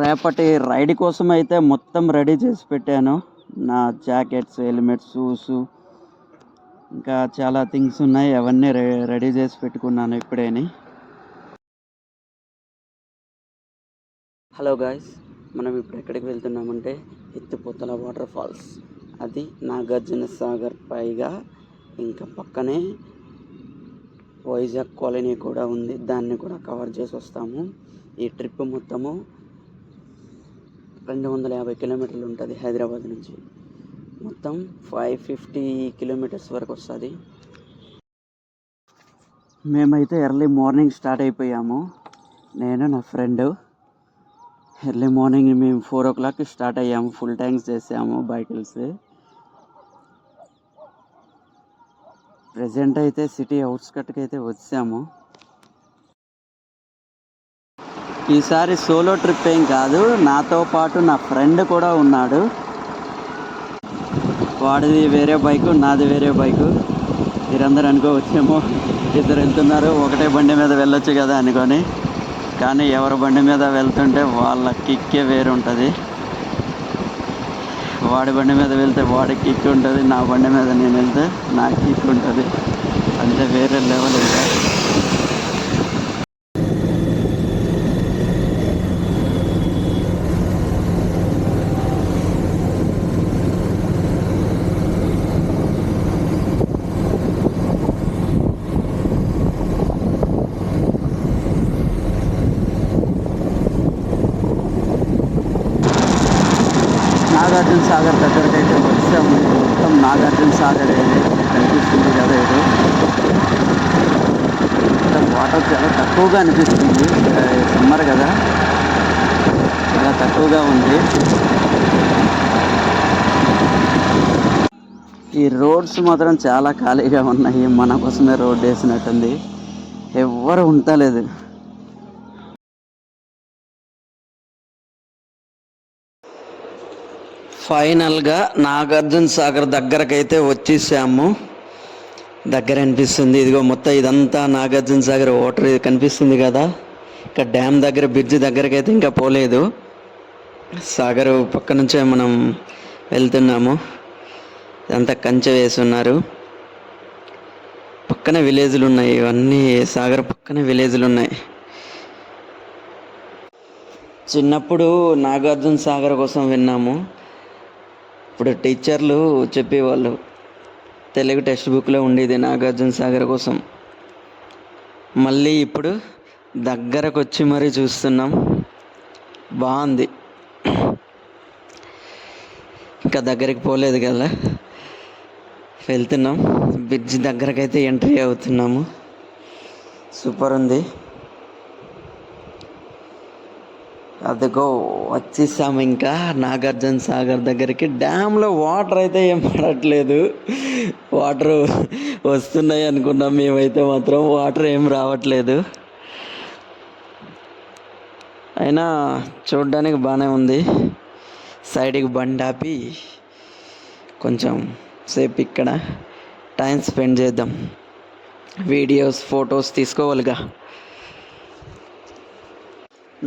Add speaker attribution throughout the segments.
Speaker 1: రేపటి రైడ్ కోసం అయితే మొత్తం రెడీ చేసి పెట్టాను. నా జాకెట్స్, హెల్మెట్స్, షూస్, ఇంకా చాలా థింగ్స్ ఉన్నాయి. అవన్నీ రెడీ చేసి పెట్టుకున్నాను ఇప్పుడేని. హలో గాయ్స్, మనం ఇప్పుడు ఎక్కడికి వెళ్తున్నామంటే ఎత్తిపోతల వాటర్ ఫాల్స్. అది నాగార్జున సాగర్ పైగా ఇంకా పక్కనే వైజాగ్ కాలనీ కూడా ఉంది. దాన్ని కూడా కవర్ చేసి వస్తాము. ఈ ట్రిప్ మొత్తము 250 కిలోమీటర్లు ఉంటుంది హైదరాబాద్ నుంచి. మొత్తం 550 కిలోమీటర్స్ వరకు వస్తుంది. మేమైతే ఎర్లీ మార్నింగ్ స్టార్ట్ అయిపోయాము. నేను నా ఫ్రెండ్ ఎర్లీ మార్నింగ్ మేము 4 o'clock స్టార్ట్ అయ్యాము. ఫుల్ ట్యాంక్స్ చేసాము బైకిల్స్. ప్రజెంట్ అయితే సిటీ అవుట్స్కట్కి అయితే వచ్చాము. ఈసారి సోలో ట్రిప్ ఏం కాదు, నాతో పాటు నా ఫ్రెండ్ కూడా ఉన్నాడు. వాడిది వేరే బైకు, నాది వేరే బైకు. మీరందరూ అనుకోవచ్చేమో ఇద్దరు వెళ్తున్నారు, ఒకటే బండి మీద వెళ్ళొచ్చు కదా అనుకొని. కానీ ఎవరి బండి మీద వెళ్తుంటే వాళ్ళ కిక్కే వేరు ఉంటుంది. వాడి బండి మీద వెళ్తే వాడికి కిక్ ఉంటుంది, నా బండి మీద నేను వెళ్తే నాకు కిక్ ఉంటుంది. అంతే, వేరే లెవెల్ ఇంకా. నాగార్జున సాగర్ దగ్గరికి అయితే వచ్చాము. మొత్తం నాగార్జున సాగర్ కనిపిస్తుంది కదా. ఇది మొత్తం వాటర్ చాలా తక్కువగా అనిపిస్తుంది. సమ్మర్ కదా, చాలా తక్కువగా ఉంది. ఈ రోడ్స్ మాత్రం చాలా ఖాళీగా ఉన్నాయి. మన కోసమే రోడ్ వేసినట్టుంది, ఎవ్వరు ఉండలేదు. ఫైనల్గా నాగార్జున సాగర్ దగ్గరకైతే వచ్చేసాము. దగ్గర అనిపిస్తుంది. ఇదిగో మొత్తం ఇదంతా నాగార్జున సాగర్ వాటర్ కనిపిస్తుంది కదా. ఇక్కడ డ్యామ్ దగ్గర బ్రిడ్జ్ దగ్గరకి అయితే ఇంకా పోలేదు. సాగర్ పక్క నుంచే మనం వెళ్తున్నాము. ఇదంతా కంచె వేసి ఉన్నారు. పక్కన విలేజ్లు ఉన్నాయి. ఇవన్నీ సాగర్ పక్కన విలేజ్లు ఉన్నాయి. చిన్నప్పుడు నాగార్జున సాగర్ కోసం విన్నాము. ఇప్పుడు టీచర్లు చెప్పేవాళ్ళు, తెలుగు టెక్స్ట్ బుక్లో ఉండేది నాగార్జున సాగర్ కోసం. మళ్ళీ ఇప్పుడు దగ్గరకు వచ్చి మరీ చూస్తున్నాం. బాగుంది. ఇంకా దగ్గరికి పోలేదు కదా, వెళ్తున్నాం. బ్రిడ్జ్ దగ్గరకైతే ఎంట్రీ అవుతున్నాము. సూపర్ ఉంది. అదిగో వచ్చేసాము ఇంకా నాగార్జున సాగర్ దగ్గరికి. డ్యామ్లో వాటర్ అయితే ఏం పడట్లేదు. వాటర్ వస్తున్నాయి అనుకున్నాం మేమైతే, మాత్రం వాటర్ ఏం రావట్లేదు. అయినా చూడ్డానికి బాగానే ఉంది. సైడ్కి బండి ఆపి కొంచెం సేపు ఇక్కడ టైం స్పెండ్ చేద్దాం. వీడియోస్, ఫొటోస్ తీసుకోవాలిగా.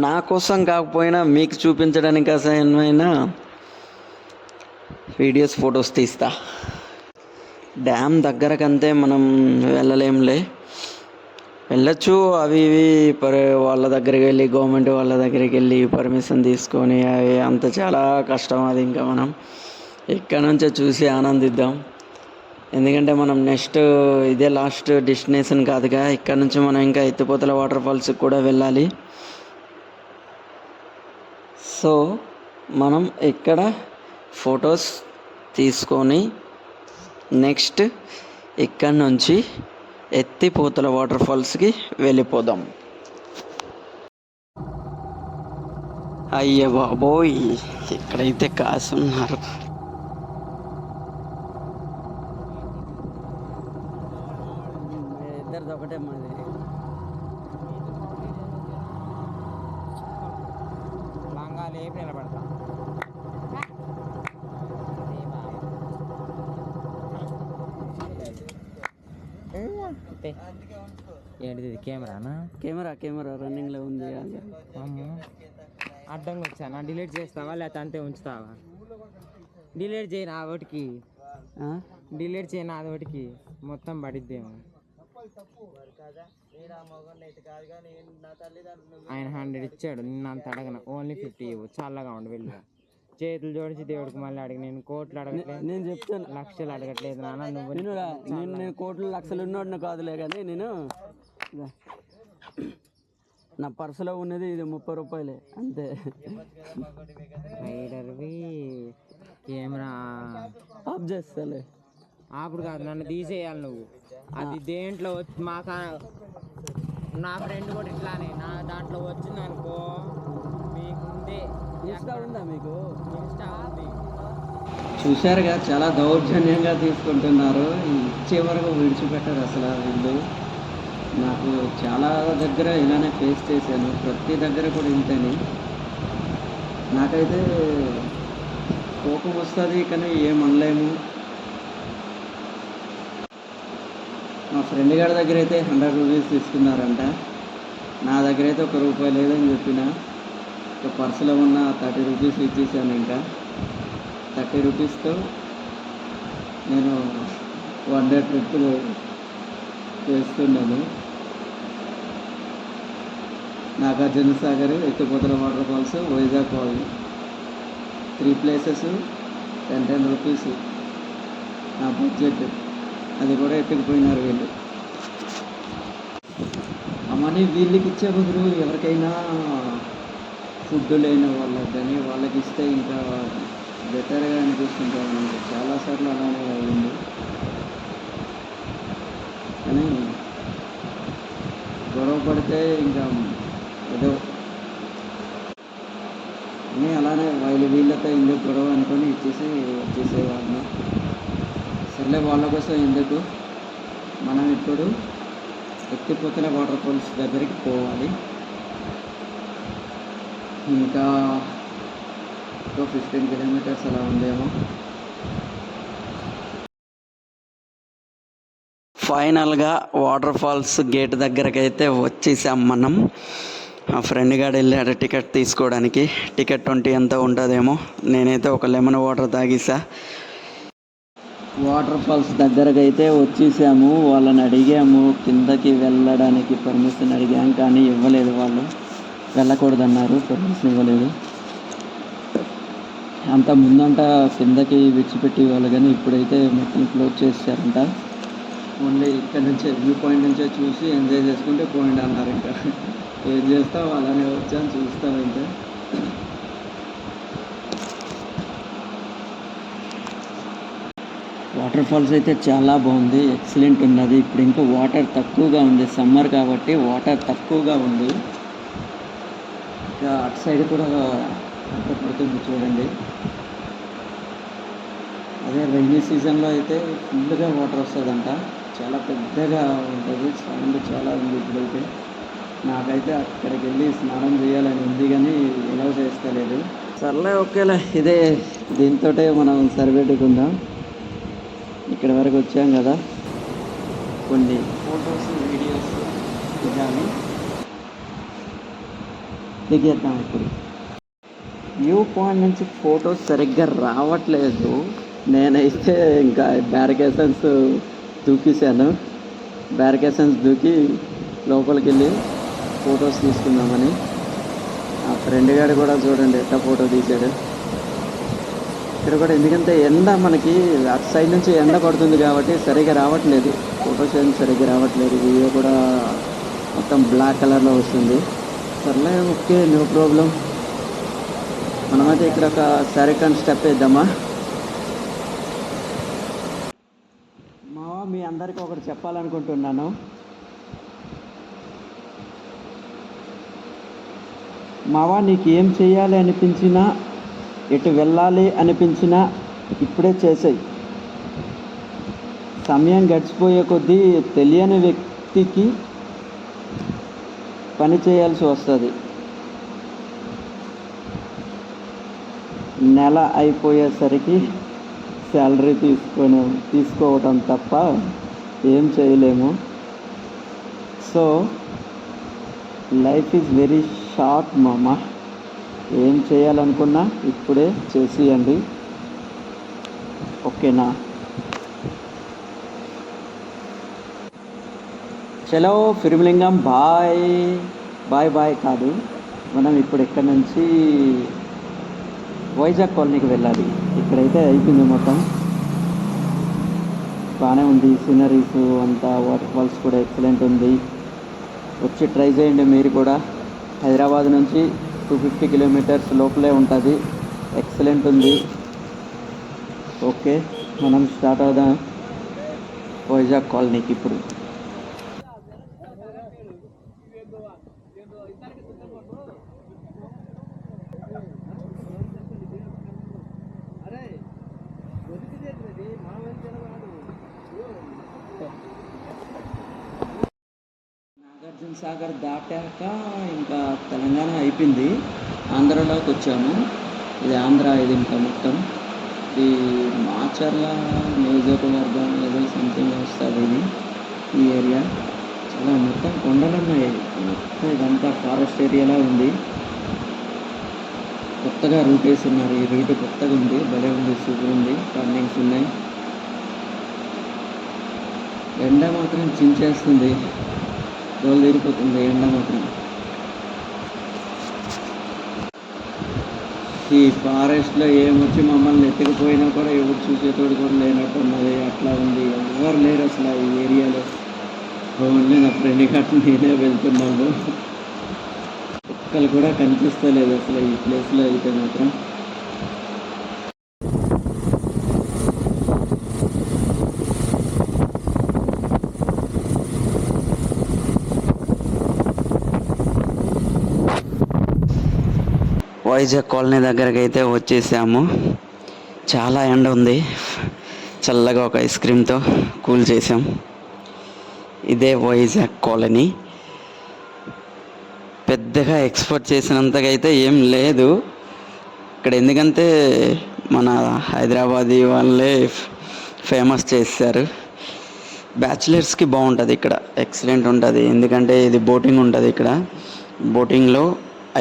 Speaker 1: నా కోసం కాకపోయినా మీకు చూపించడానికి అసహ్యమైన వీడియోస్, ఫొటోస్ తీస్తా. డ్యామ్ దగ్గరకంతే మనం వెళ్ళలేంలే. వెళ్ళచ్చు, అవి ఇవి వాళ్ళ దగ్గరికి వెళ్ళి, గవర్నమెంట్ వాళ్ళ దగ్గరికి వెళ్ళి పర్మిషన్ తీసుకొని, అవి అంత చాలా కష్టం. అది ఇంకా మనం ఇక్కడ నుంచే చూసి ఆనందిద్దాం. ఎందుకంటే మనం నెక్స్ట్ ఇదే లాస్ట్ డెస్టినేషన్ కాదుగా. ఇక్కడ నుంచి మనం ఇంకా ఎత్తిపోతల వాటర్ ఫాల్స్కి కూడా వెళ్ళాలి. సో మనం ఇక్కడ ఫొటోస్ తీసుకొని నెక్స్ట్ ఇక్కడ నుంచి ఎత్తిపోతల వాటర్ ఫాల్స్కి వెళ్ళిపోదాం. అయ్య బాబోయ్, ఇక్కడైతే కాసున్నారు. ఇద్దరిది ఒకటే మాది. నిలబడతా ఏంటిది? కెమెరానా? కెమెరా రన్నింగ్లో ఉంది.
Speaker 2: అడ్డంగా వచ్చానా? డిలీట్ చేస్తావా లేకపోతే అంతే ఉంచుతావా? డిలీట్ చేయను అదొకటికి, డిలీట్ చేయను అదొకటికి, మొత్తం పడిద్దేమో. ఆయన 100 ఇచ్చాడు, నిన్న అంత అడగను, ఓన్లీ 50 ఇవ్వు, చల్లగా ఉండి వెళ్ళి. చేతులు జోడించి దేవుడికి మళ్ళీ అడిగి, నేను కోట్లు అడగట్లేదు, నేను చెప్తాను లక్షలు అడగట్లేదు నాన్న. నువ్వు నేను కోట్లు లక్షలు ఉన్నోడిని కాదులే, కానీ నేను నా పర్సులో ఉన్నది ఇది 30 రూపాయలే అంతే. రైడర్వి కెమెరా ఆఫ్ చేస్తాలే, అప్పుడు కాదు నన్ను తీసేయాలి నువ్వు. అది దేంట్లో వచ్చి నా ఫ్రెండ్ కూడా ఇట్లానే నా దాంట్లో వచ్చింది అనుకో, మీకుందే ఇన్స్టా ఉందా? మీకు ఇన్స్టా ఉంది. చూశారుగా, చాలా దౌర్జన్యంగా తీసుకుంటున్నారు, ఇచ్చే వరకు విడిచిపెట్టారు అసలు వీళ్ళు. నాకు చాలా దగ్గర ఇలానే ఫేస్ చేశాను, ప్రతి దగ్గర కూడా ఇంతని. నాకైతే కోపం వస్తుంది కానీ ఏమనలేము. మా ఫ్రెండ్ గారి దగ్గర అయితే 100 రూపీస్ తీసుకున్నారంట, నా దగ్గర అయితే ₹1 లేదని చెప్పిన. ఒక పర్సులో ఉన్న 30 రూపీస్ ఇచ్చేసాను. ఇంకా 30 రూపీస్తో నేను 1 డే ట్రిప్పులు చేస్తున్నాను. Nagarjuna Sagar, Ethipothala water falls, Vizag colony, 3 places, 10 rupees నా బడ్జెట్. అది కూడా ఎత్తుకుపోయినారు వీళ్ళు. ఆ మనీ వీళ్ళకి ఇచ్చే బదులు ఎవరికైనా ఫుడ్ లేని వాళ్ళకి కానీ వాళ్ళకి ఇస్తే ఇంకా బెటర్గా అనిపిస్తుంటారు. చాలాసార్లు అలానే అయింది, కానీ గొడవ పడితే ఇంకా ఏదో అని అలానే వీళ్ళతో ఎందుకు గొడవ అనుకొని ఇచ్చేసి వచ్చేసేవాడిని. సర్లే, వాళ్ళ కోసం ఎందుకు, మనం ఇప్పుడు ఎత్తిపోతల వాటర్ ఫాల్స్ దగ్గరికి పోవాలి. ఇంకా 15 కిలోమీటర్స్ అలా ఉందేమో. ఫైనల్గా వాటర్ ఫాల్స్ గేట్ దగ్గరకు అయితే వచ్చేసాం మనం. మా ఫ్రెండ్ గారు వెళ్ళాడు టికెట్ తీసుకోవడానికి. టికెట్ 20 ఎంత ఉంటుందేమో. నేనైతే ఒక లెమన్ వాటర్ తాగేసా. వాటర్ ఫాల్స్ దగ్గరకు అయితే వచ్చేసాము. వాళ్ళని అడిగాము కిందకి వెళ్ళడానికి పర్మిషన్ అడిగాం, కానీ ఇవ్వలేదు. వాళ్ళు వెళ్ళకూడదన్నారు, పర్మిషన్ ఇవ్వలేదు. అంత ముందంట కిందకి విడిచిపెట్టి వాళ్ళు, కానీ ఇప్పుడైతే మొత్తం క్లోజ్ చేశారంట. ఓన్లీ ఇక్కడ నుంచే వ్యూ పాయింట్ నుంచే చూసి ఎంజాయ్ చేసుకుంటే పోయింట్ అన్నారు. ఇంకా ఏం చేస్తావు, అలానే వచ్చాను, చూస్తాను. ఇంకా వాటర్ ఫాల్స్ అయితే చాలా బాగుంది, ఎక్సలెంట్ ఉన్నది. ఇప్పుడు ఇంకా వాటర్ తక్కువగా ఉంది, సమ్మర్ కాబట్టి వాటర్ తక్కువగా ఉంది. ఇంకా అటు సైడ్ కూడా వాటర్ పడుతుంది చూడండి. అదే రైనీ సీజన్లో అయితే ఫుల్గా వాటర్ వస్తుందంట, చాలా పెద్దగా ఉంటుంది. సౌండ్ చాలా ఉంది. ఇప్పుడైతే నాకైతే అక్కడికి వెళ్ళి స్నానం చేయాలని ఉంది, కానీ ఎలా చేస్తలేదు. సర్లే, ఓకేలే, ఇదే దీంతో మనం సరిపెట్టుకుందాం. ఇక్కడి వరకు వచ్చాం కదా, కొన్ని ఫొటోస్ వీడియోస్ దిగాలి, దిగేద్దాం. ఇప్పుడు వ్యూ పాయింట్ నుంచి ఫొటోస్ సరిగ్గా రావట్లేదు. నేనైతే ఇంకా బ్యారికేషన్స్ దూకేశాను. బ్యారికేషన్స్ దూకి లోపలికి వెళ్ళి ఫొటోస్ తీసుకుందామని. ఆ ఫ్రెండ్ గారు కూడా చూడండి ఎట్లా ఫోటో తీశాడు. ఇక్కడ కూడా ఎందుకంటే ఎండ మనకి అటు సైడ్ నుంచి ఎండ పడుతుంది కాబట్టి సరిగ్గా రావట్లేదు, ఫొటోస్ ఏం సరిగ్గా రావట్లేదు. వీడియో కూడా మొత్తం బ్లాక్ కలర్లో వస్తుంది. సర్లే, ఓకే, నో ప్రాబ్లం. మనమైతే ఇక్కడ ఒక సెకండ్ స్టెప్ వేద్దామా. మీ అందరికీ ఒకటి చెప్పాలనుకుంటున్నాను. మావా, నీకు ఏం చేయాలి అనిపించినా, ఎటు వెళ్ళాలి అనిపించినా ఇప్పుడే చేసేయి. సమయం గడిచిపోయే కొద్దీ తెలియని వ్యక్తికి పని చేయాల్సి వస్తుంది. నెల అయిపోయేసరికి శాలరీ తీసుకోవటం తప్ప ఏం చేయలేము. So life is very short మామ. ఏం చేయాలనుకున్నా ఇప్పుడే చేసేయండి, ఓకేనా? చలో ఫిర్మిలింగం బాయ్ బాయ్ బాయ్ కాదు, మనం ఇప్పుడు ఇక్కడ నుంచి వైజాగ్ కాలనీకి వెళ్ళాలి. ఇక్కడైతే అయిపోయింది మొత్తం, బాగానే ఉంది. సీనరీస్ అంతా వాటర్ ఫాల్స్ కూడా ఎక్సలెంట్ ఉంది. వచ్చి ట్రై చేయండి మీరు కూడా. హైదరాబాద్ నుంచి 250 కిలోమీటర్స్ లోపలే ఉంటుంది. ఎక్సలెంట్ ఉంది. ఓకే, మనం స్టార్ట్ అవుదాం వైజాగ్ కాలనీకి ఇప్పుడు. నాగార్జున సాగర్ దాటాక ఇంకా తెలంగాణ అయిపోయింది, ఆంధ్రలోకి వచ్చాము. ఇది ఆంధ్ర, ఇది ఇంకా మొత్తం ఈ మాచర్ల నియోజకవర్గం ఏదో సంథింగ్ వస్తుంది ఇది. ఈ ఏరియా చాలా మొత్తం కొండలు ఉన్నాయి, మొత్తం ఇదంతా ఫారెస్ట్ ఏరియాలా ఉంది. కొత్తగా రూట్ వేస్తున్నారు, ఈ రూట్ కొత్తగా ఉంది, భలే ఉంది, సూపర్ ఉంది. టర్నింగ్స్ ఉన్నాయి. ఎండ మాత్రం చించేస్తుంది, రోజు తీరిపోతుంది ఎండ మాత్రం. ఈ ఫారెస్ట్లో ఏమొచ్చి మమ్మల్ని ఎత్తుకుపోయినా కూడా ఎవరు చూసేతోడు కూడా లేనట్టు ఉన్నది, అట్లా ఉంది. ఎవరు లేరు అసలు ఈ ఏరియాలో. ఓన్లీ నా ఫ్రెండ్ గట్టు నేనే వెళ్తున్నాము. ఒక్కరు కూడా కనిపిస్తలేదు అసలు ఈ ప్లేస్లో అయితే మాత్రం. వైజాగ్ కాలనీ దగ్గరికి అయితే వచ్చేసాము. చాలా ఎండ ఉంది, చల్లగా ఒక ఐస్ క్రీమ్తో కూల్ చేసాం. ఇదే వైజాగ్ కాలనీ. పెద్దగా ఎక్స్పెక్ట్ చేసినంతగా అయితే ఏం లేదు ఇక్కడ, ఎందుకంటే మన హైదరాబాదీ వాళ్ళే ఫేమస్ చేశారు. బ్యాచిలర్స్కి బాగుంటుంది ఇక్కడ, ఎక్సలెంట్ ఉంటుంది. ఎందుకంటే ఇది బోటింగ్ ఉంటుంది ఇక్కడ. బోటింగ్లో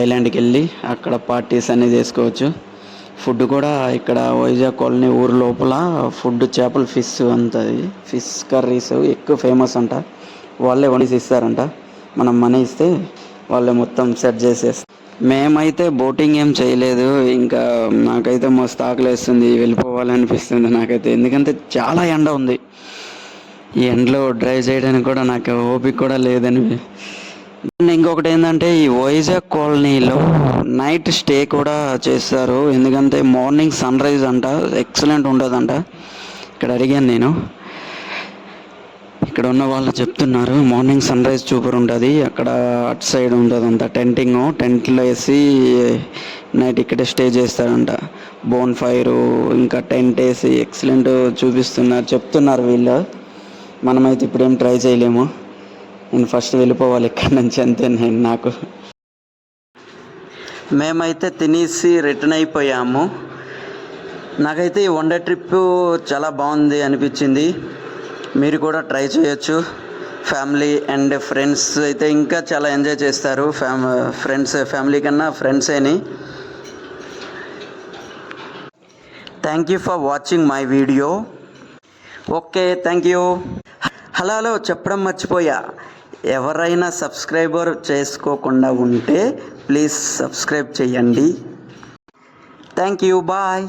Speaker 2: ఐలాండ్కి వెళ్ళి అక్కడ పార్టీస్ అన్నీ చేసుకోవచ్చు. ఫుడ్ కూడా ఇక్కడ వైజాగ్ కాలనీ ఊరు లోపల ఫుడ్ చేపలు, ఫిష్ అంతది, ఫిష్ కర్రీస్ ఎక్కువ ఫేమస్ అంట. వాళ్ళే వండిసి ఇస్తారంట, మనం మనీ ఇస్తే వాళ్ళే మొత్తం సెట్ చేసేస్తారు. మేమైతే బోటింగ్ ఏం చేయలేదు, ఇంకా నాకైతే మస్తు ఆకలి వేస్తుంది, వెళ్ళిపోవాలనిపిస్తుంది నాకైతే. ఎందుకంటే చాలా ఎండ ఉంది, ఈ ఎండలో డ్రైవ్ చేయడానికి కూడా నాకు ఓపిక కూడా లేదని. ఇంకొకటి ఏంటంటే ఈ వైజాగ్ కాలనీలో నైట్ స్టే కూడా చేస్తారు. ఎందుకంటే మార్నింగ్ సన్ రైజ్ అంట ఎక్సలెంట్ ఉంటుందంట. ఇక్కడ అడిగాను నేను, ఇక్కడ ఉన్న వాళ్ళు చెప్తున్నారు మార్నింగ్ సన్ రైజ్ సూపర్ ఉంటుంది. అక్కడ అటు సైడ్ ఉంటుందంట టెంట్లో వేసి నైట్ ఇక్కడే స్టే చేస్తారంట. బోన్ ఫైరు ఇంకా టెంట్ వేసి ఎక్సలెంట్ చెప్తున్నారు వీళ్ళు. మనమైతే ఇప్పుడేం ట్రై చేయలేము, నేను ఫస్ట్ వెళ్ళిపోవాలి ఇక్కడి నుంచి, అంతే. నాకు మేమైతే తినేసి రిటర్న్ అయిపోయాము. నాకైతే ఈ వన్ డే ట్రిప్ చాలా బాగుంది అనిపించింది. మీరు కూడా ట్రై చేయొచ్చు. ఫ్యామిలీ అండ్ ఫ్రెండ్స్ అయితే ఇంకా చాలా ఎంజాయ్ చేస్తారు. ఫ్యామిలీ కన్నా ఫ్రెండ్సేని. Thank you for watching my video. Okay, thank you. Hello చెప్పడం మర్చిపోయా, ఎవరైనా సబ్స్క్రైబర్ చేసుకోకుండా ఉంటే ప్లీజ్ సబ్స్క్రైబ్ చేయండి. Thank you, bye.